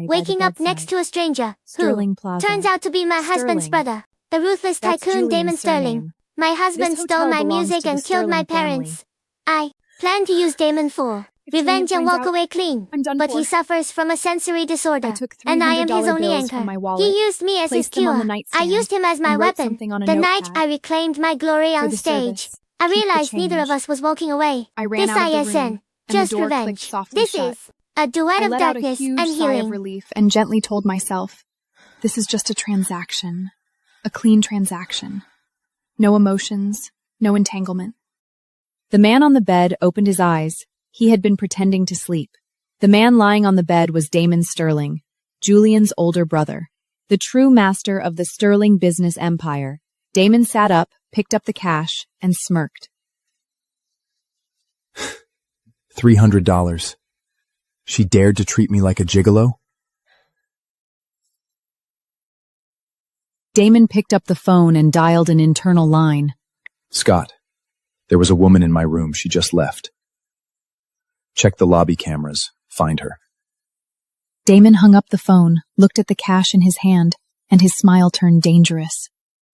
waking up next to a stranger, who turns out to be my husband's brother, the ruthless tycoon Damon Sterling. My husband stole my music and killed my parents. I plan to use Damon for revenge and walk away clean, but he suffers from a sensory disorder, and I am his only anchor. He used me as his cure. I used him as my weapon. The night I reclaimed my glory on stage, I realized neither of us was walking away. This ISN, just revenge. This is a duet of darkness and healing. I let out a huge sigh of relief and gently told myself, this is just a transaction. A clean transaction. No emotions, no entanglement. The man on the bed opened his eyes. He had been pretending to sleep. The man lying on the bed was Damon Sterling, Julian's older brother, the true master of the Sterling business empire. Damon sat up, picked up the cash, and smirked. $300. She dared to treat me like a gigolo? Damon picked up the phone and dialed an internal line. Scott, there was a woman in my room. She just left. Check the lobby cameras. Find her. Damon hung up the phone, looked at the cash in his hand, and his smile turned dangerous.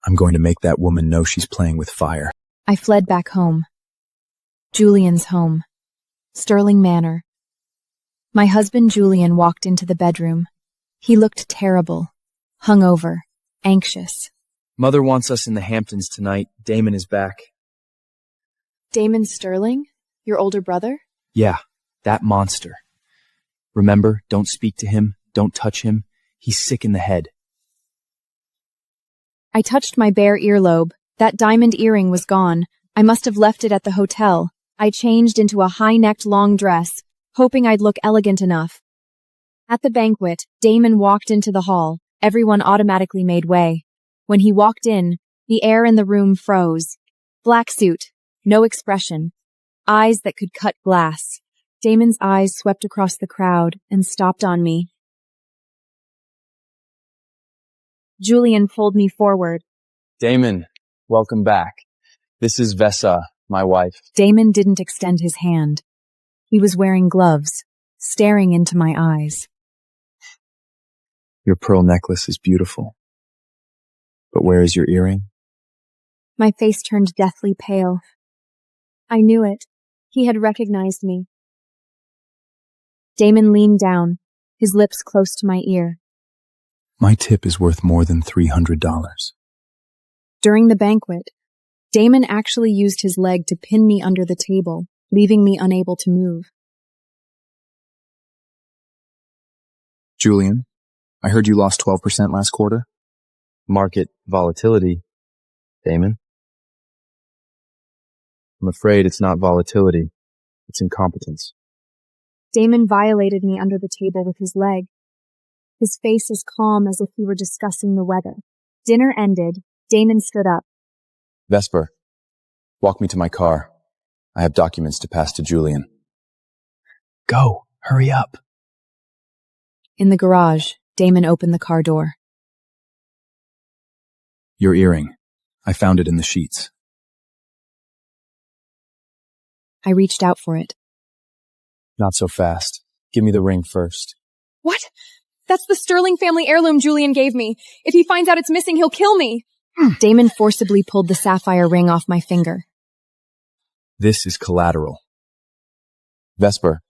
I'm going to make that woman know she's playing with fire. I fled back home. Julian's home. Sterling Manor. My husband Julian walked into the bedroom. He looked terrible, hungover, anxious. Mother wants us in the Hamptons tonight. Damon is back. Damon Sterling? Your older brother? Yeah, that monster. Remember, don't speak to him, don't touch him. He's sick in the head. I touched my bare earlobe. That diamond earring was gone. I must have left it at the hotel. I changed into a high-necked long dress, hoping I'd look elegant enough. At the banquet, Damon walked into the hall. Everyone automatically made way. When he walked in, the air in the room froze. Black suit, no expression. Eyes that could cut glass. Damon's eyes swept across the crowd and stopped on me. Julian pulled me forward. Damon, welcome back. This is Vesa, my wife. Damon didn't extend his hand. He was wearing gloves, staring into my eyes. Your pearl necklace is beautiful. But where is your earring? My face turned deathly pale. I knew it. He had recognized me. Damon leaned down, his lips close to my ear. My tip is worth more than $300. During the banquet, Damon actually used his leg to pin me under the table, leaving me unable to move. Julian, I heard you lost 12% last quarter. Market volatility, Damon. I'm afraid it's not volatility. It's incompetence. Damon violated me under the table with his leg. His face as calm as if we were discussing the weather. Dinner ended. Damon stood up. Vesper, walk me to my car. I have documents to pass to Julian. Go, hurry up. In the garage, Damon opened the car door. Your earring. I found it in the sheets. I reached out for it. Not so fast. Give me the ring first. What? That's the Sterling family heirloom Julian gave me. If he finds out it's missing, he'll kill me. Damon forcibly pulled the sapphire ring off my finger. This is collateral. Vesper,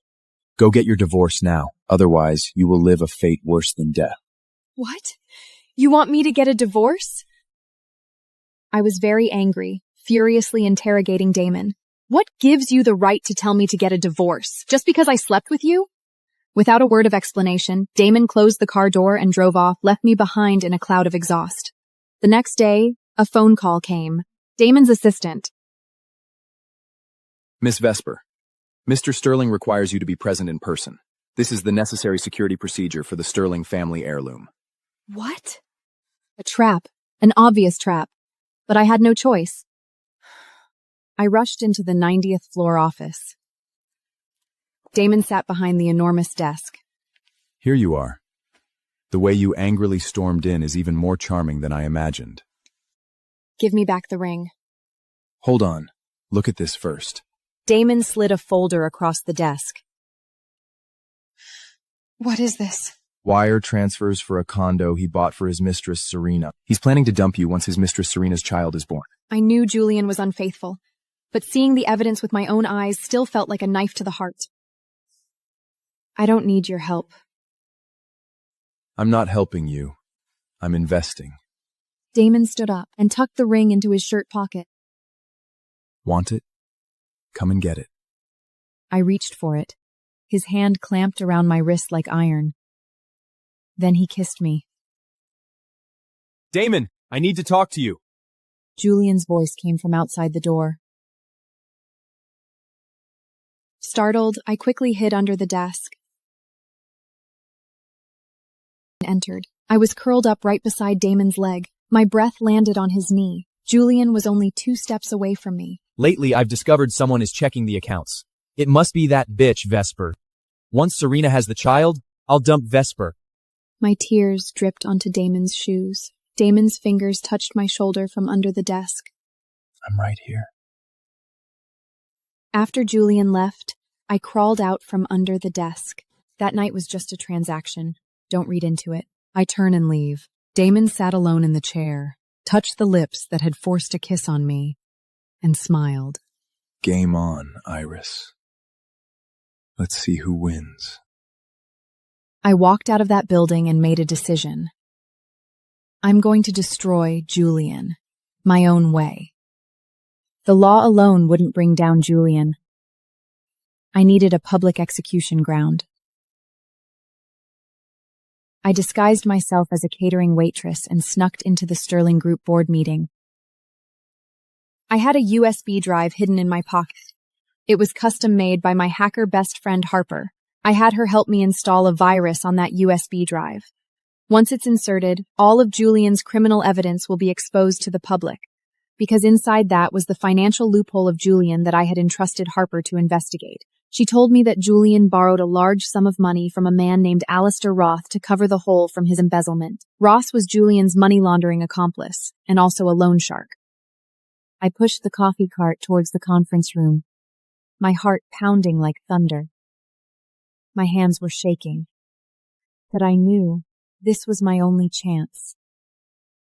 go get your divorce now. Otherwise, you will live a fate worse than death. What? You want me to get a divorce? I was very angry, furiously interrogating Damon. What gives you the right to tell me to get a divorce? Just because I slept with you? Without a word of explanation, Damon closed the car door and drove off, left me behind in a cloud of exhaust. The next day, a phone call came. Damon's assistant. Miss Vesper, Mr. Sterling requires you to be present in person. This is the necessary security procedure for the Sterling family heirloom. What? A trap. An obvious trap. But I had no choice. I rushed into the 90th floor office. Damon sat behind the enormous desk. Here you are. The way you angrily stormed in is even more charming than I imagined. Give me back the ring. Hold on. Look at this first. Damon slid a folder across the desk. What is this? Wire transfers for a condo he bought for his mistress, Serena. He's planning to dump you once his mistress, Serena's child is born. I knew Julian was unfaithful, but seeing the evidence with my own eyes still felt like a knife to the heart. I don't need your help. I'm not helping you. I'm investing. Damon stood up and tucked the ring into his shirt pocket. Want it? Come and get it. I reached for it, his hand clamped around my wrist like iron. Then he kissed me. Damon, I need to talk to you. Julian's voice came from outside the door. Startled, I quickly hid under the desk. Entered. I was curled up right beside Damon's leg. My breath landed on his knee. Julian was only 2 steps away from me. Lately, I've discovered someone is checking the accounts. It must be that bitch, Vesper. Once Serena has the child, I'll dump Vesper. My tears dripped onto Damon's shoes. Damon's fingers touched my shoulder from under the desk. I'm right here. After Julian left, I crawled out from under the desk. That night was just a transaction. Don't read into it. I turn and leave. Damon sat alone in the chair, touched the lips that had forced a kiss on me, and smiled. Game on, Iris. Let's see who wins. I walked out of that building and made a decision. I'm going to destroy Julian, my own way. The law alone wouldn't bring down Julian. I needed a public execution ground. I disguised myself as a catering waitress and snuck into the Sterling Group board meeting. I had a USB drive hidden in my pocket. It was custom made by my hacker best friend Harper. I had her help me install a virus on that USB drive. Once it's inserted, all of Julian's criminal evidence will be exposed to the public, because inside that was the financial loophole of Julian that I had entrusted Harper to investigate. She told me that Julian borrowed a large sum of money from a man named Alistair Roth to cover the hole from his embezzlement. Ross was Julian's money laundering accomplice, and also a loan shark. I pushed the coffee cart towards the conference room, my heart pounding like thunder. My hands were shaking, but I knew this was my only chance.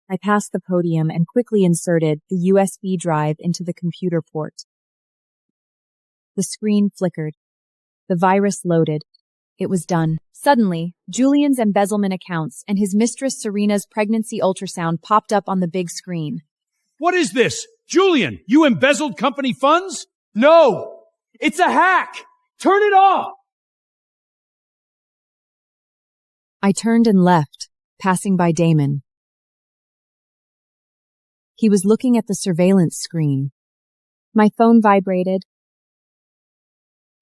I passed the podium and quickly inserted the USB drive into the computer port. The screen flickered. The virus loaded. It was done. Suddenly, Julian's embezzlement accounts and his mistress Serena's pregnancy ultrasound popped up on the big screen. What is this? Julian, you embezzled company funds? No! It's a hack! Turn it off! I turned and left, passing by Damon. He was looking at the surveillance screen. My phone vibrated.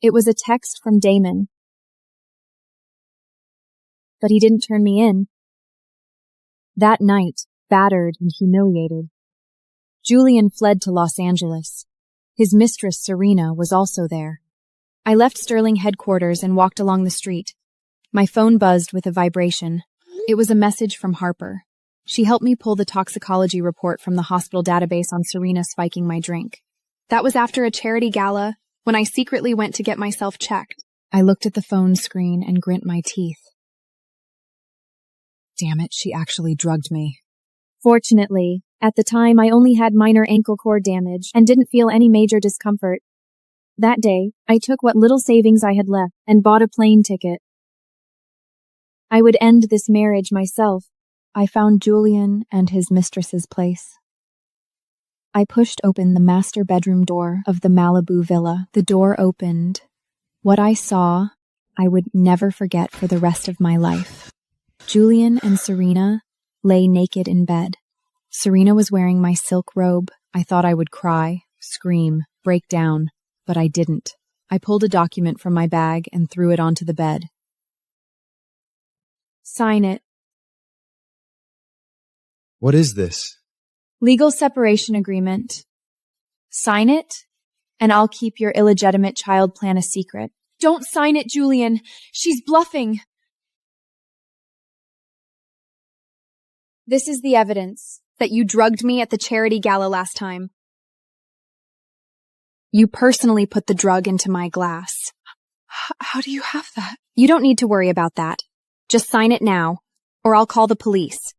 It was a text from Damon. But he didn't turn me in. That night, battered and humiliated, Julian fled to Los Angeles. His mistress, Serena, was also there. I left Sterling headquarters and walked along the street. My phone buzzed with a vibration. It was a message from Harper. She helped me pull the toxicology report from the hospital database on Serena spiking my drink. That was after a charity gala, when I secretly went to get myself checked. I looked at the phone screen and grit my teeth. Damn it, she actually drugged me. Fortunately, at the time I only had minor ankle cord damage and didn't feel any major discomfort. That day, I took what little savings I had left and bought a plane ticket. I would end this marriage myself. I found Julian and his mistress's place. I pushed open the master bedroom door of the Malibu villa. The door opened. What I saw, I would never forget for the rest of my life. Julian and Serena lay naked in bed. Serena was wearing my silk robe. I thought I would cry, scream, break down, but I didn't. I pulled a document from my bag and threw it onto the bed. Sign it. What is this? Legal separation agreement. Sign it, and I'll keep your illegitimate child plan a secret. Don't sign it, Julian. She's bluffing. This is the evidence that you drugged me at the charity gala last time. You personally put the drug into my glass. How do you have that? You don't need to worry about that. Just sign it now, or I'll call the police.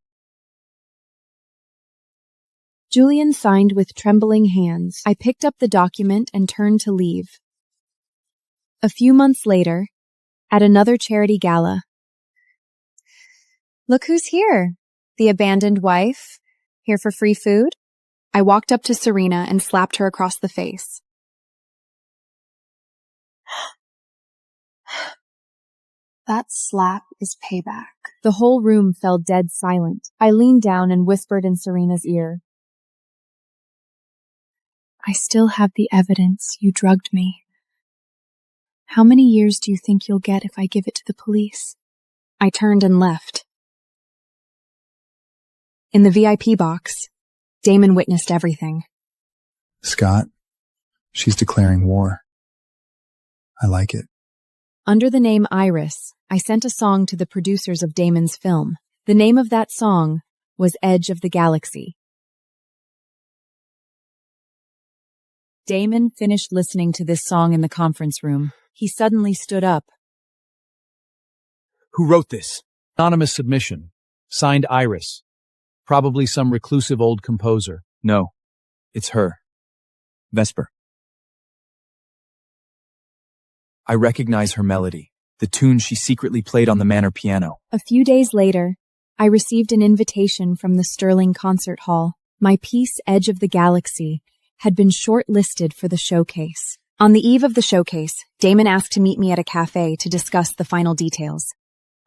Julian signed with trembling hands. I picked up the document and turned to leave. A few months later, at another charity gala, look who's here. The abandoned wife, here for free food? I walked up to Serena and slapped her across the face. That slap is payback. The whole room fell dead silent. I leaned down and whispered in Serena's ear. I still have the evidence you drugged me. How many years do you think you'll get if I give it to the police? I turned and left. In the VIP box, Damon witnessed everything. Scott, she's declaring war. I like it. Under the name Iris, I sent a song to the producers of Damon's film. The name of that song was Edge of the Galaxy. Damon finished listening to this song in the conference room. He suddenly stood up. Who wrote this? Anonymous submission. Signed Iris. Probably some reclusive old composer. No, it's her. Vesper. I recognize her melody, the tune she secretly played on the manor piano. A few days later, I received an invitation from the Sterling Concert Hall. My piece, Edge of the Galaxy, had been shortlisted for the showcase. On the eve of the showcase, Damon asked to meet me at a cafe to discuss the final details.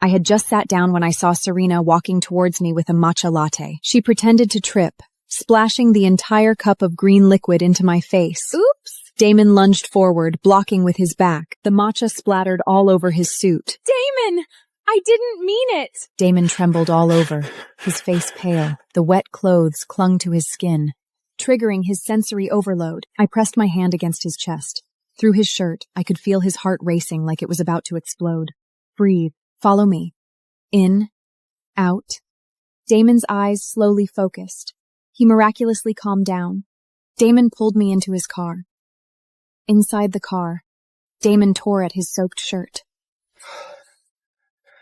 I had just sat down when I saw Serena walking towards me with a matcha latte. She pretended to trip, splashing the entire cup of green liquid into my face. Oops! Damon lunged forward, blocking with his back. The matcha splattered all over his suit. Damon! I didn't mean it! Damon trembled all over, his face pale. The wet clothes clung to his skin, triggering his sensory overload. I pressed my hand against his chest. Through his shirt, I could feel his heart racing like it was about to explode. Breathe. Follow me. In. Out. Damon's eyes slowly focused. He miraculously calmed down. Damon pulled me into his car. Inside the car, Damon tore at his soaked shirt.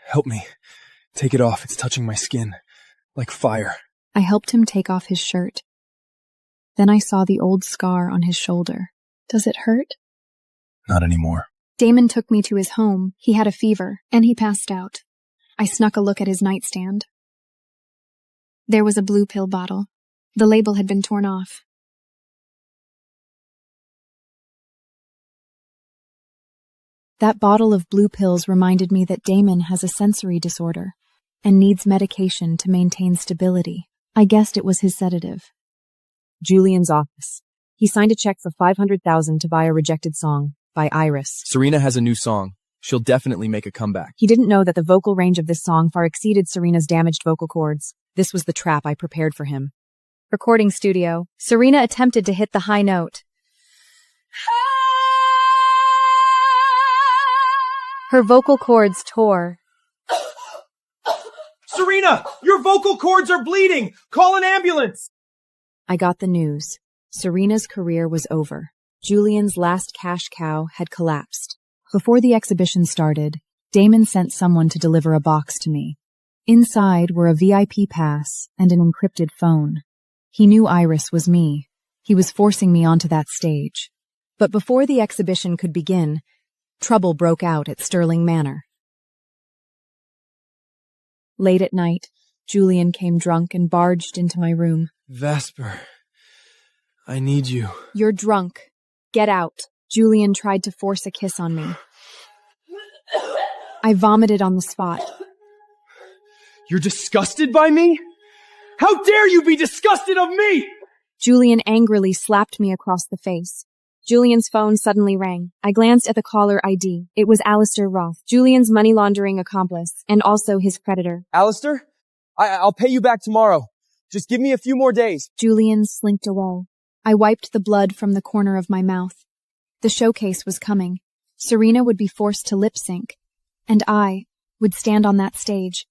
Help me. Take it off. It's touching my skin. Like fire. I helped him take off his shirt. Then I saw the old scar on his shoulder. Does it hurt? Not anymore. Damon took me to his home. He had a fever, and he passed out. I snuck a look at his nightstand. There was a blue pill bottle. The label had been torn off. That bottle of blue pills reminded me that Damon has a sensory disorder and needs medication to maintain stability. I guessed it was his sedative. Julian's office. He signed a check for $500,000 to buy a rejected song by Iris. Serena has a new song. She'll definitely make a comeback. He didn't know that the vocal range of this song far exceeded Serena's damaged vocal cords. This was the trap I prepared for him. Recording studio. Serena attempted to hit the high note. Her vocal cords tore. Serena, your vocal cords are bleeding. Call an ambulance. I got the news. Serena's career was over. Julian's last cash cow had collapsed. Before the exhibition started, Damon sent someone to deliver a box to me. Inside were a VIP pass and an encrypted phone. He knew Iris was me. He was forcing me onto that stage. But before the exhibition could begin, trouble broke out at Sterling Manor. Late at night, Julian came drunk and barged into my room. Vesper, I need you. You're drunk. Get out. Julian tried to force a kiss on me. I vomited on the spot. You're disgusted by me? How dare you be disgusted of me? Julian angrily slapped me across the face. Julian's phone suddenly rang. I glanced at the caller ID. It was Alistair Roth, Julian's money laundering accomplice, and also his creditor. Alistair, I'll pay you back tomorrow. Just give me a few more days. Julian slinked away. I wiped the blood from the corner of my mouth. The showcase was coming. Serena would be forced to lip sync, and I would stand on that stage.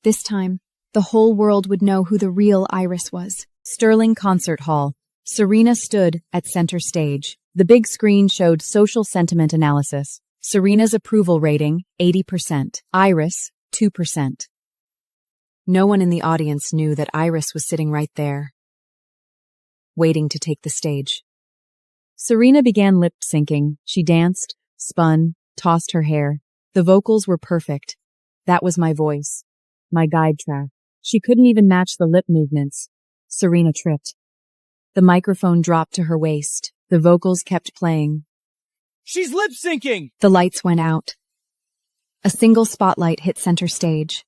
This time, the whole world would know who the real Iris was. Sterling Concert Hall. Serena stood at center stage. The big screen showed social sentiment analysis. Serena's approval rating, 80%. Iris, 2%. No one in the audience knew that Iris was sitting right there, waiting to take the stage. Serena began lip-syncing. She danced, spun, tossed her hair. The vocals were perfect. That was my voice, my guide track. She couldn't even match the lip movements. Serena tripped. The microphone dropped to her waist. The vocals kept playing. She's lip syncing! The lights went out. A single spotlight hit center stage.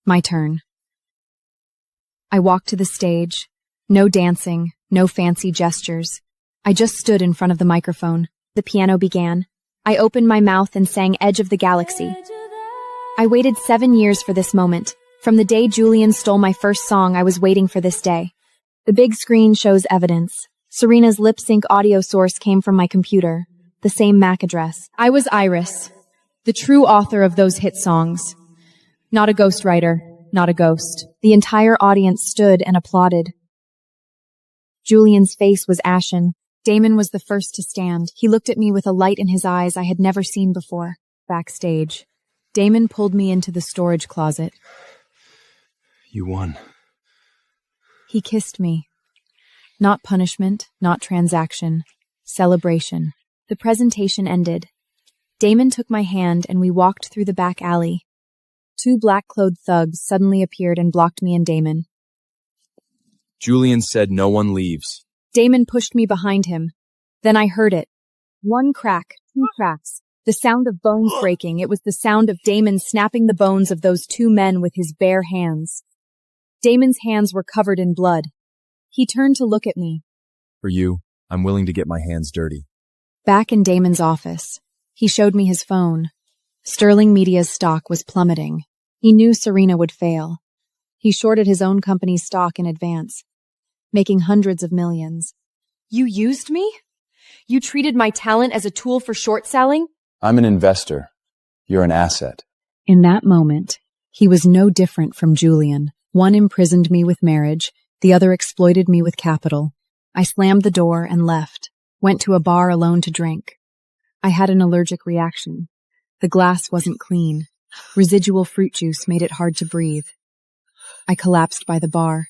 My turn. I walked to the stage. No dancing, no fancy gestures. I just stood in front of the microphone. The piano began. I opened my mouth and sang Edge of the Galaxy. I waited 7 years for this moment. From the day Julian stole my first song, I was waiting for this day. The big screen shows evidence. Serena's lip-sync audio source came from my computer, the same MAC address. I was Iris, the true author of those hit songs. Not a ghostwriter, not a ghost. The entire audience stood and applauded. Julian's face was ashen. Damon was the first to stand. He looked at me with a light in his eyes I had never seen before. Backstage, Damon pulled me into the storage closet. You won. He kissed me. Not punishment, not transaction. Celebration. The presentation ended. Damon took my hand and we walked through the back alley. 2 black-clothed thugs suddenly appeared and blocked me and Damon. Julian said no one leaves. Damon pushed me behind him. Then I heard it. 1 crack, 2 cracks. The sound of bones breaking. It was the sound of Damon snapping the bones of those 2 men with his bare hands. Damon's hands were covered in blood. He turned to look at me. For you, I'm willing to get my hands dirty. Back in Damon's office, he showed me his phone. Sterling Media's stock was plummeting. He knew Serena would fail. He shorted his own company's stock in advance, making hundreds of millions. You used me? You treated my talent as a tool for short selling? I'm an investor. You're an asset. In that moment, he was no different from Julian. One imprisoned me with marriage, the other exploited me with capital. I slammed the door and left, went to a bar alone to drink. I had an allergic reaction. The glass wasn't clean. Residual fruit juice made it hard to breathe. I collapsed by the bar.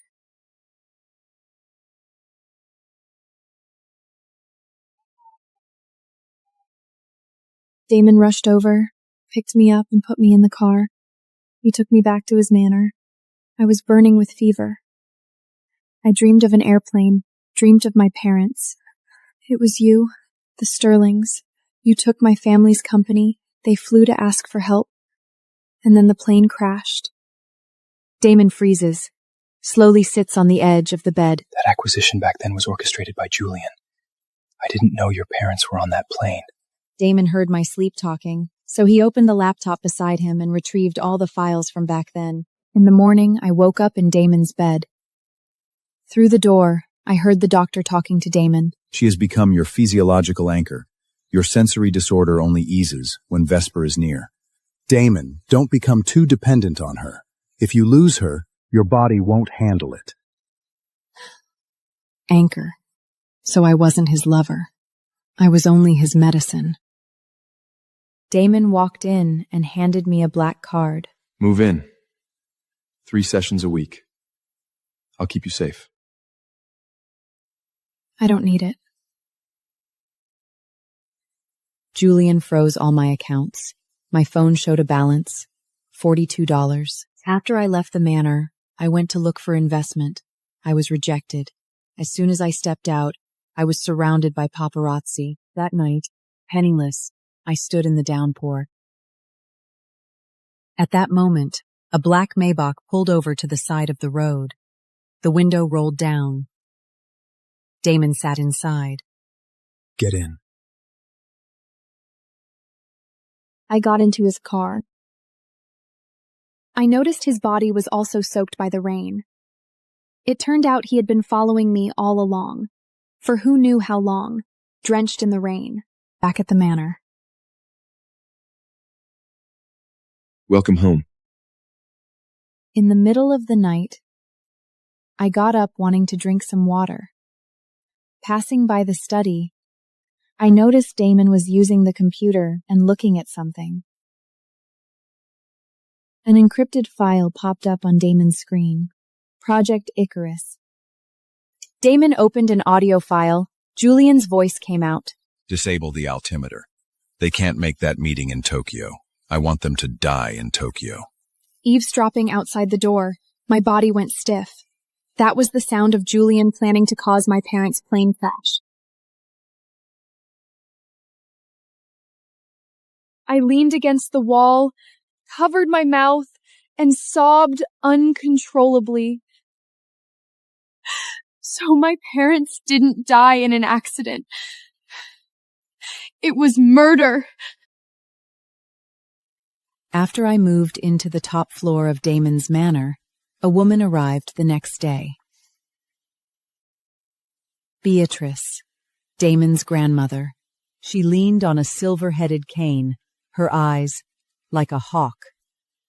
Damon rushed over, picked me up, and put me in the car. He took me back to his manor. I was burning with fever. I dreamed of an airplane, dreamed of my parents. It was you, the Sterlings. You took my family's company. They flew to ask for help. And then the plane crashed. Damon freezes, slowly sits on the edge of the bed. That acquisition back then was orchestrated by Julian. I didn't know your parents were on that plane. Damon heard my sleep talking, so he opened the laptop beside him and retrieved all the files from back then. In the morning, I woke up in Damon's bed. Through the door, I heard the doctor talking to Damon. She has become your physiological anchor. Your sensory disorder only eases when Vesper is near. Damon, don't become too dependent on her. If you lose her, your body won't handle it. Anchor. So I wasn't his lover. I was only his medicine. Damon walked in and handed me a black card. Move in. 3 sessions a week. I'll keep you safe. I don't need it. Julian froze all my accounts. My phone showed a balance, $42. After I left the manor, I went to look for investment. I was rejected. As soon as I stepped out, I was surrounded by paparazzi. That night, penniless, I stood in the downpour. At that moment, a black Maybach pulled over to the side of the road. The window rolled down. Damon sat inside. Get in. I got into his car. I noticed his body was also soaked by the rain. It turned out he had been following me all along, for who knew how long, drenched in the rain, back at the manor. Welcome home. In the middle of the night, I got up wanting to drink some water. Passing by the study, I noticed Damon was using the computer and looking at something. An encrypted file popped up on Damon's screen. Project Icarus. Damon opened an audio file. Julian's voice came out. Disable the altimeter. They can't make that meeting in Tokyo. I want them to die in Tokyo. Eavesdropping outside the door, my body went stiff. That was the sound of Julian planning to cause my parents' plane crash. I leaned against the wall, covered my mouth, and sobbed uncontrollably. So my parents didn't die in an accident. It was murder. After I moved into the top floor of Damon's manor, a woman arrived the next day. Beatrice, Damon's grandmother. She leaned on a silver-headed cane, her eyes like a hawk.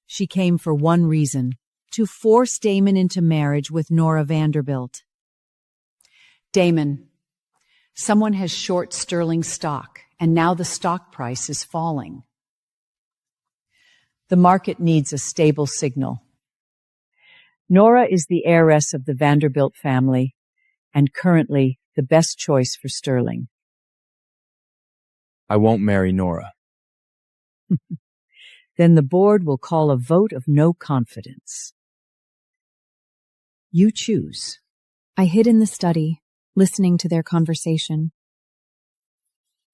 She came for one reason, to force Damon into marriage with Nora Vanderbilt. Damon, someone has short sterling stock, and now the stock price is falling. The market needs a stable signal. Nora is the heiress of the Vanderbilt family, and currently the best choice for sterling. I won't marry Nora. Then the board will call a vote of no confidence. You choose. I hid in the study, listening to their conversation.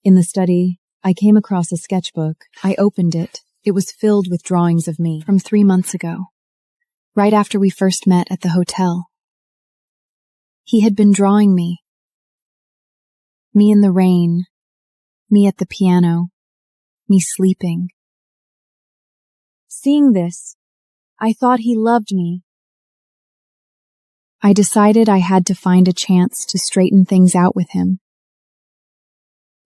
In the study, I came across a sketchbook. I opened it. It was filled with drawings of me from 3 months ago, right after we first met at the hotel. He had been drawing me. Me in the rain, me at the piano, me sleeping. Seeing this, I thought he loved me. I decided I had to find a chance to straighten things out with him.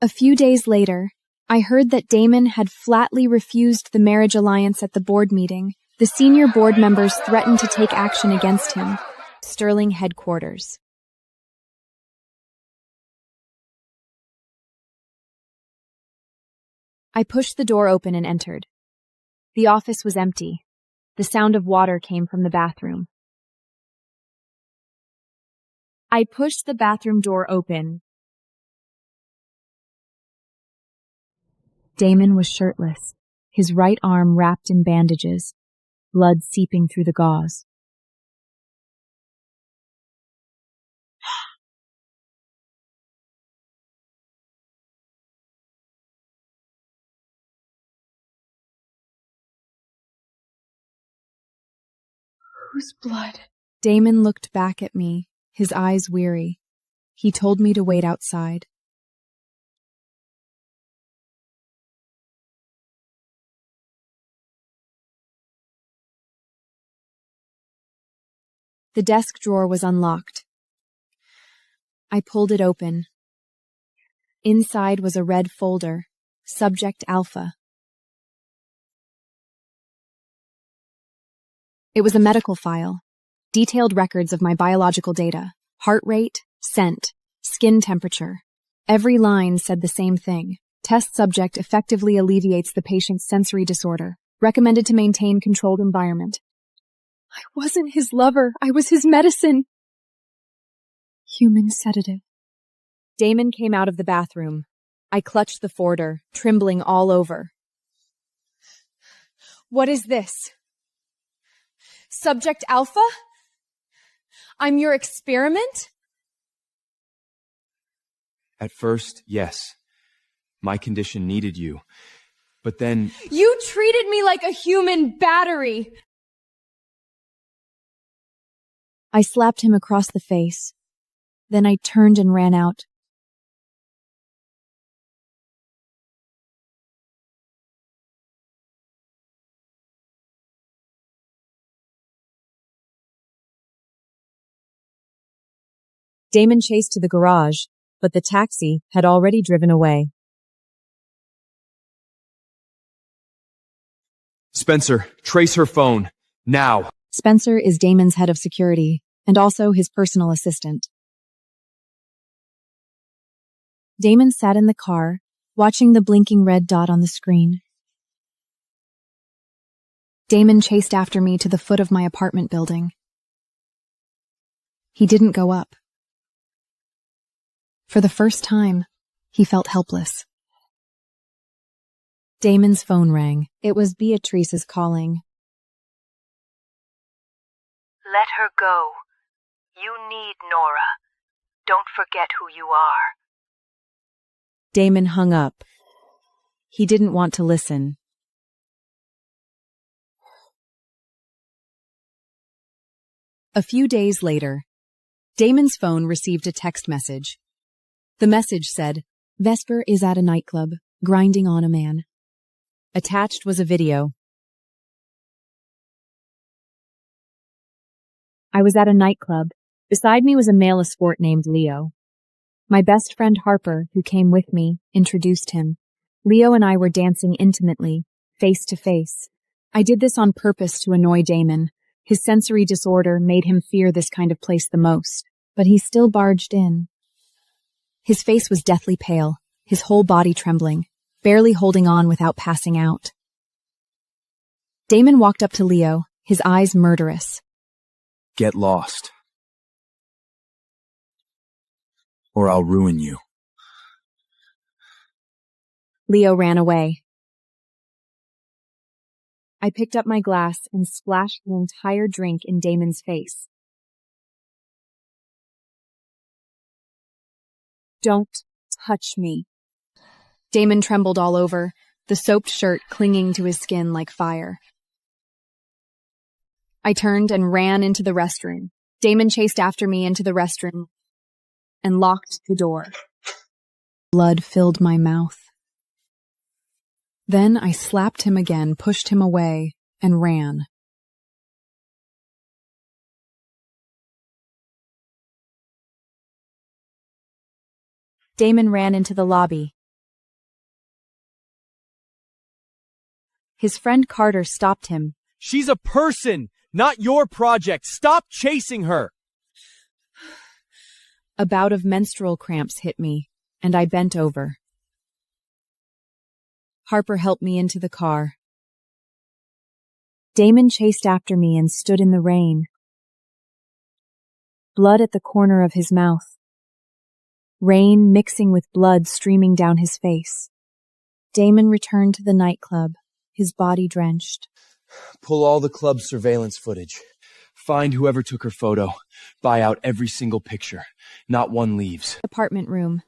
A few days later, I heard that Damon had flatly refused the marriage alliance at the board meeting. The senior board members threatened to take action against him. Sterling headquarters. I pushed the door open and entered. The office was empty. The sound of water came from the bathroom. I pushed the bathroom door open. Damon was shirtless, his right arm wrapped in bandages, blood seeping through the gauze. Whose blood? Damon looked back at me, his eyes weary. He told me to wait outside. The desk drawer was unlocked. I pulled it open. Inside was a red folder, Subject Alpha. It was a medical file, detailed records of my biological data, heart rate, scent, skin temperature. Every line said the same thing. Test subject effectively alleviates the patient's sensory disorder. Recommended to maintain controlled environment. I wasn't his lover. I was his medicine. Human sedative. Damon came out of the bathroom. I clutched the folder, trembling all over. What is this? Subject Alpha? I'm your experiment? At first, yes. My condition needed you. But then... You treated me like a human battery! I slapped him across the face. Then I turned and ran out. Damon chased to the garage, but the taxi had already driven away. Spencer, trace her phone. Now! Spencer is Damon's head of security, and also his personal assistant. Damon sat in the car, watching the blinking red dot on the screen. Damon chased after me to the foot of my apartment building. He didn't go up. For the first time, he felt helpless. Damon's phone rang. It was Beatrice's calling. Let her go. You need Nora. Don't forget who you are. Damon hung up. He didn't want to listen. A few days later, Damon's phone received a text message. The message said, Vesper is at a nightclub, grinding on a man. Attached was a video. I was at a nightclub. Beside me was a male escort named Leo. My best friend Harper, who came with me, introduced him. Leo and I were dancing intimately, face to face. I did this on purpose to annoy Damon. His sensory disorder made him fear this kind of place the most, but he still barged in. His face was deathly pale, his whole body trembling, barely holding on without passing out. Damon walked up to Leo, his eyes murderous. Get lost. Or I'll ruin you. Leo ran away. I picked up my glass and splashed the entire drink in Damon's face. Don't touch me. Damon trembled all over, the soaked shirt clinging to his skin like fire. I turned and ran into the restroom. Damon chased after me into the restroom and locked the door. Blood filled my mouth. Then I slapped him again, pushed him away, and ran. Damon ran into the lobby. His friend Carter stopped him. She's a person, not your project. Stop chasing her. A bout of menstrual cramps hit me, and I bent over. Harper helped me into the car. Damon chased after me and stood in the rain. Blood at the corner of his mouth. Rain mixing with blood streaming down his face. Damon returned to the nightclub, his body drenched. Pull all the club's surveillance footage. Find whoever took her photo. Buy out every single picture. Not one leaves. Apartment room.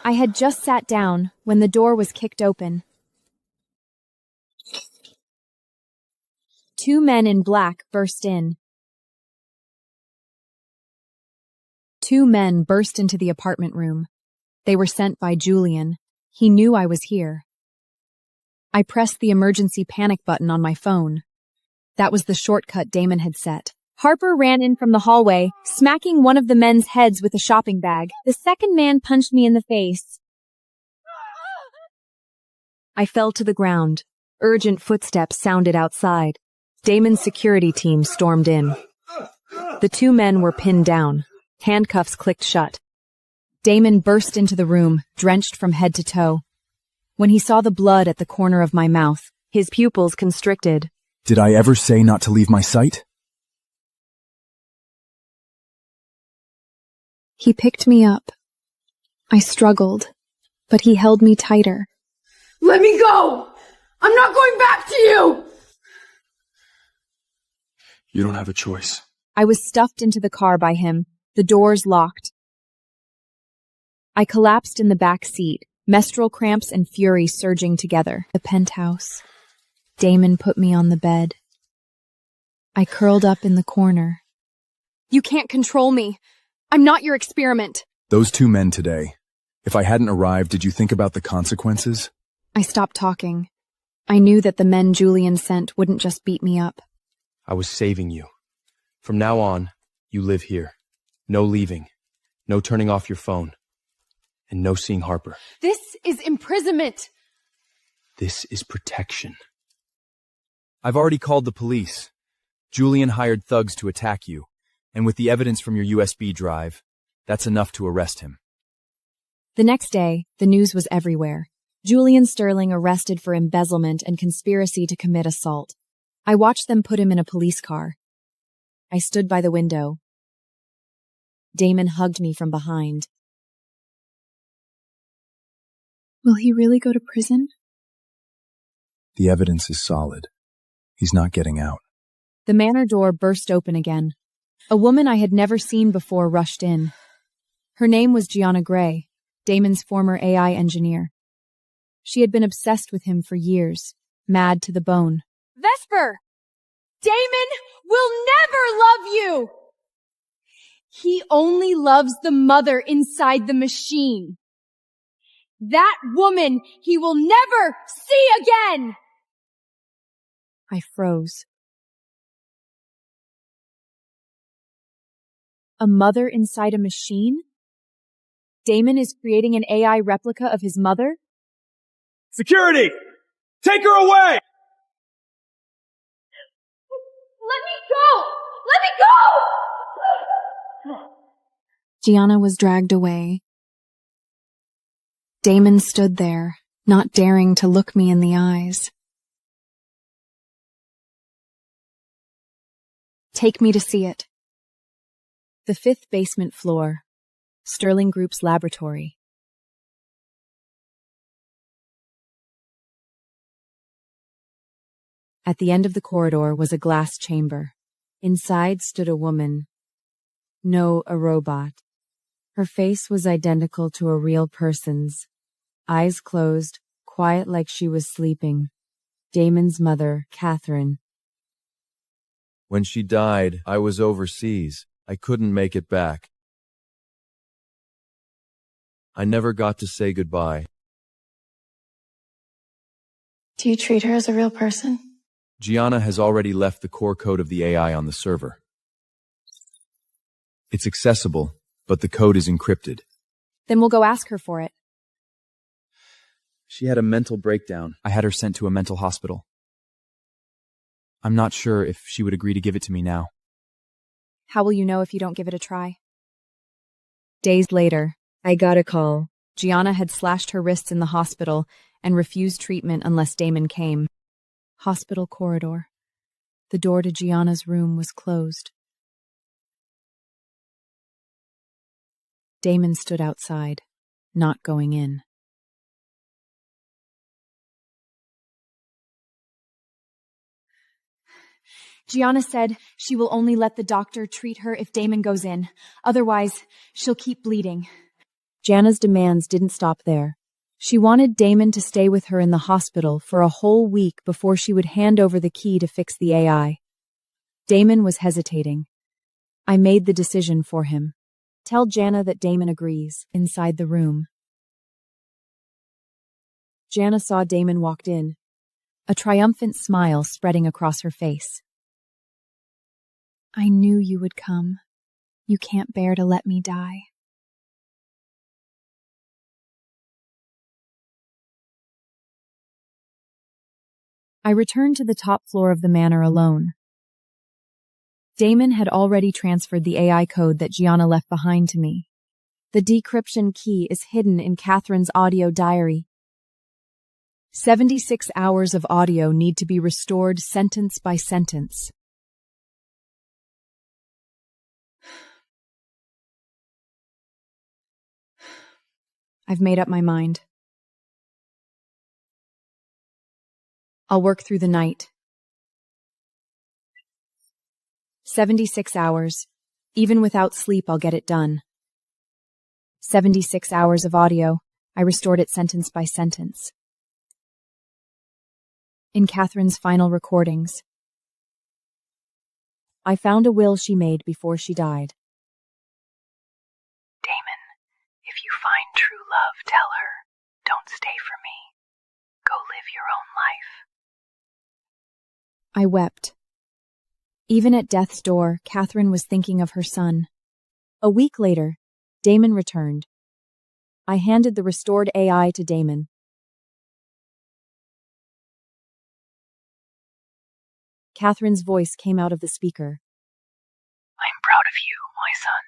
I had just sat down when the door was kicked open. 2 men in black burst in. 2 men burst into the apartment room. They were sent by Julian. He knew I was here. I pressed the emergency panic button on my phone. That was the shortcut Damon had set. Harper ran in from the hallway, smacking one of the men's heads with a shopping bag. The second man punched me in the face. I fell to the ground. Urgent footsteps sounded outside. Damon's security team stormed in. The 2 men were pinned down. Handcuffs clicked shut. Damon burst into the room, drenched from head to toe. When he saw the blood at the corner of my mouth, his pupils constricted. Did I ever say not to leave my sight? He picked me up. I struggled, but he held me tighter. Let me go! I'm not going back to you! You don't have a choice. I was stuffed into the car by him, the doors locked. I collapsed in the back seat, menstrual cramps and fury surging together. The penthouse. Damon put me on the bed. I curled up in the corner. You can't control me. I'm not your experiment. Those 2 men today. If I hadn't arrived, did you think about the consequences? I stopped talking. I knew that the men Julian sent wouldn't just beat me up. I was saving you. From now on, you live here. No leaving. No turning off your phone. And no seeing Harper. This is imprisonment! This is protection. I've already called the police. Julian hired thugs to attack you, and with the evidence from your USB drive, that's enough to arrest him. The next day, the news was everywhere. Julian Sterling arrested for embezzlement and conspiracy to commit assault. I watched them put him in a police car. I stood by the window. Damon hugged me from behind. Will he really go to prison? The evidence is solid. He's not getting out. The manor door burst open again. A woman I had never seen before rushed in. Her name was Gianna Gray, Damon's former AI engineer. She had been obsessed with him for years, mad to the bone. Vesper! Damon will never love you! He only loves the mother inside the machine. That woman he will never see again! I froze. A mother inside a machine? Damon is creating an AI replica of his mother? Security! Take her away! Let me go! Let me go! Gianna was dragged away. Damon stood there, not daring to look me in the eyes. Take me to see it. The 5th basement floor, Sterling Group's laboratory. At the end of the corridor was a glass chamber. Inside stood a woman. No, a robot. Her face was identical to a real person's. Eyes closed, quiet like she was sleeping. Damon's mother, Catherine. When she died, I was overseas. I couldn't make it back. I never got to say goodbye. Do you treat her as a real person? Gianna has already left the core code of the AI on the server. It's accessible, but the code is encrypted. Then we'll go ask her for it. She had a mental breakdown. I had her sent to a mental hospital. I'm not sure if she would agree to give it to me now. How will you know if you don't give it a try? Days later, I got a call. Gianna had slashed her wrists in the hospital and refused treatment unless Damon came. Hospital corridor. The door to Gianna's room was closed. Damon stood outside, not going in. Gianna said she will only let the doctor treat her if Damon goes in. Otherwise, she'll keep bleeding. Gianna's demands didn't stop there. She wanted Damon to stay with her in the hospital for a whole week before she would hand over the key to fix the AI. Damon was hesitating. I made the decision for him. Tell Gianna that Damon agrees, inside the room. Gianna saw Damon walked in, a triumphant smile spreading across her face. I knew you would come. You can't bear to let me die. I returned to the top floor of the manor alone. Damon had already transferred the AI code that Gianna left behind to me. The decryption key is hidden in Catherine's audio diary. 76 hours of audio need to be restored sentence by sentence. I've made up my mind. I'll work through the night. 76 hours. Even without sleep, I'll get it done. 76 hours of audio. I restored it sentence by sentence. In Catherine's final recordings, I found a will she made before she died. Damon, if you find true love, tell her, don't stay for me. Go live your own life. I wept. Even at death's door, Catherine was thinking of her son. A week later, Damon returned. I handed the restored AI to Damon. Catherine's voice came out of the speaker. I'm proud of you, my son.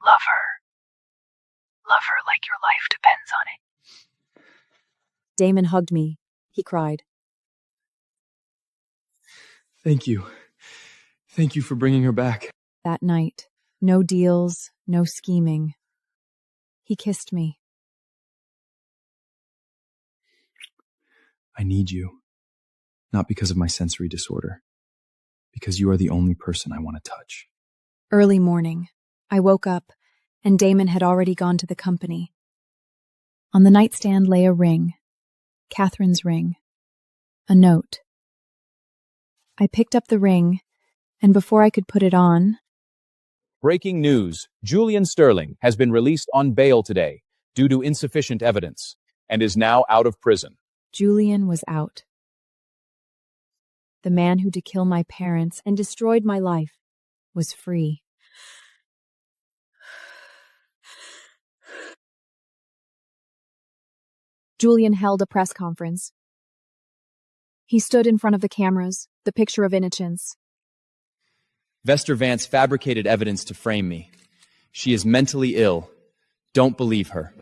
Love her. Love her like your life depends on it. Damon hugged me. He cried. Thank you. Thank you for bringing her back. That night, no deals, no scheming. He kissed me. I need you. Not because of my sensory disorder. Because you are the only person I want to touch. Early morning, I woke up, and Damon had already gone to the company. On the nightstand lay a ring. Catherine's ring. A note. I picked up the ring, and before I could put it on... Breaking news. Julian Sterling has been released on bail today due to insufficient evidence and is now out of prison. Julian was out. The man who to kill my parents and destroyed my life was free. Julian held a press conference. He stood in front of the cameras, the picture of innocence. Vester Vance fabricated evidence to frame me. She is mentally ill. Don't believe her.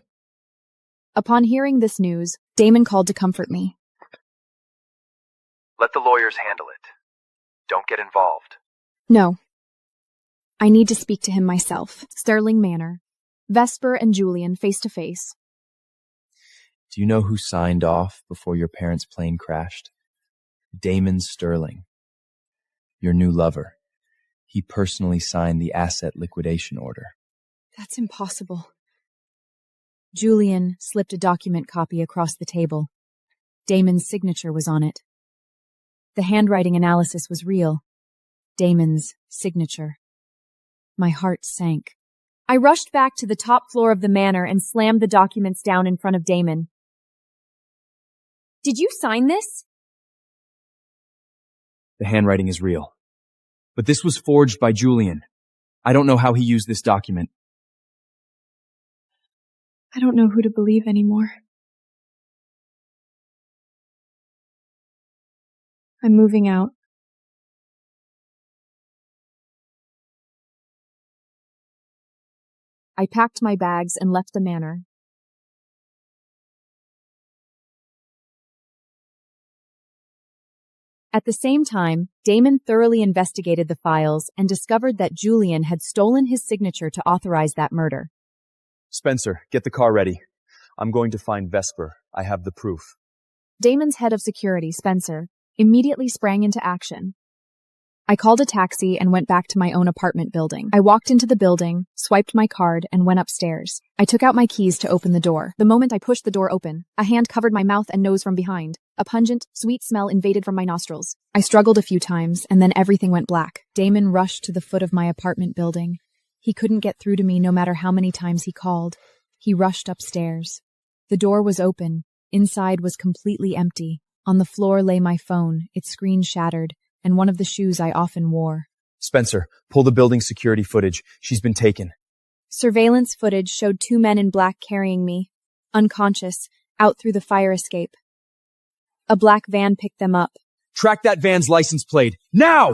Upon hearing this news, Damon called to comfort me. Let the lawyers handle it. Don't get involved. No. I need to speak to him myself. Sterling Manor. Vesper and Julian face to face. Do you know who signed off before your parents' plane crashed? Damon Sterling. Your new lover. He personally signed the asset liquidation order. That's impossible. Julian slipped a document copy across the table. Damon's signature was on it. The handwriting analysis was real. Damon's signature. My heart sank. I rushed back to the top floor of the manor and slammed the documents down in front of Damon. Did you sign this? The handwriting is real. But this was forged by Julian. I don't know how he used this document. I don't know who to believe anymore. I'm moving out. I packed my bags and left the manor. At the same time, Damon thoroughly investigated the files and discovered that Julian had stolen his signature to authorize that murder. Spencer, get the car ready. I'm going to find Vesper. I have the proof. Damon's head of security, Spencer, immediately sprang into action. I called a taxi and went back to my own apartment building. I walked into the building, swiped my card, and went upstairs. I took out my keys to open the door. The moment I pushed the door open, a hand covered my mouth and nose from behind. A pungent, sweet smell invaded from my nostrils. I struggled a few times, and then everything went black. Damon rushed to the foot of my apartment building. He couldn't get through to me no matter how many times he called. He rushed upstairs. The door was open. Inside was completely empty. On the floor lay my phone, its screen shattered, and one of the shoes I often wore. Spencer, pull the building security footage. She's been taken. Surveillance footage showed 2 men in black carrying me, unconscious, out through the fire escape. A black van picked them up. Track that van's license plate. Now!